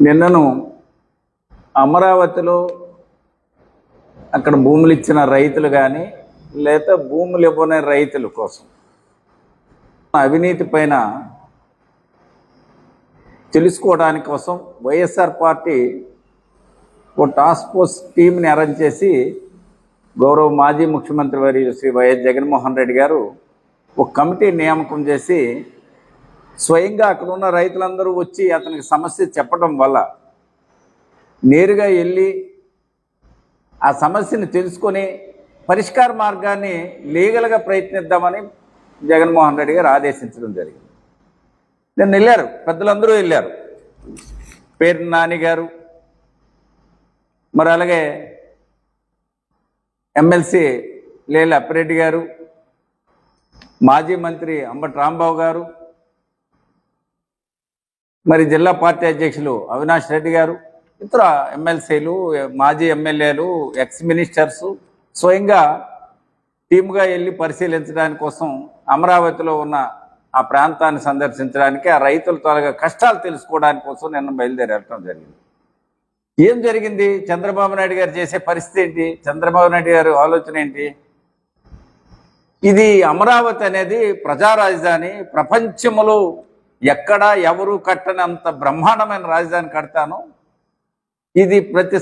నిన్నను అమరావతిలో అక్కడ భూములు ఇచ్చిన రైతులు కానీ లేదా భూములు ఇవ్వని రైతుల కోసం అవినీతి పైన తెలుసుకోవడానికి కోసం వైఎస్ఆర్ పార్టీ ఓ టాస్క్ ఫోర్స్ టీంని అరేంజ్ చేసి గౌరవ మాజీ ముఖ్యమంత్రి వర్యులు శ్రీ వైఎస్ జగన్మోహన్ రెడ్డి గారు ఒక కమిటీ నియామకం చేసి స్వయంగా అక్కడ ఉన్న రైతులందరూ వచ్చి అతనికి సమస్య చెప్పడం వల్ల నేరుగా వెళ్ళి ఆ సమస్యను తెలుసుకొని పరిష్కార మార్గాన్ని లీగల్గా ప్రయత్నిద్దామని జగన్మోహన్ రెడ్డి గారు ఆదేశించడం జరిగింది. నేను వెళ్ళారు, పెద్దలందరూ వెళ్ళారు. పేరు నాని గారు, మరి అలాగే ఎమ్మెల్సీ లేల అప్పిరెడ్డి గారు, మాజీ మంత్రి అంబటి రాంబాబు గారు, మరి జిల్లా పార్టీ అధ్యక్షులు అవినాష్ రెడ్డి గారు, ఇతర ఎమ్మెల్సీలు, మాజీ ఎమ్మెల్యేలు, ఎక్స్ మినిస్టర్సు స్వయంగా టీముగా వెళ్ళి పరిశీలించడానికి కోసం అమరావతిలో ఉన్న ఆ ప్రాంతాన్ని సందర్శించడానికి, ఆ రైతుల త్వరగా కష్టాలు తెలుసుకోవడానికి కోసం నిన్న బయలుదేరటం జరిగింది. ఏం జరిగింది? చంద్రబాబు నాయుడు గారు చేసే పరిస్థితి ఏంటి? చంద్రబాబు నాయుడు గారు ఆలోచన ఏంటి? ఇది అమరావతి అనేది ప్రజా రాజధాని, ప్రపంచంలో ఎక్కడా ఎవరు కట్టనంత బ్రహ్మాండమైన రాజధాని కడతాను, ఇది ప్రతి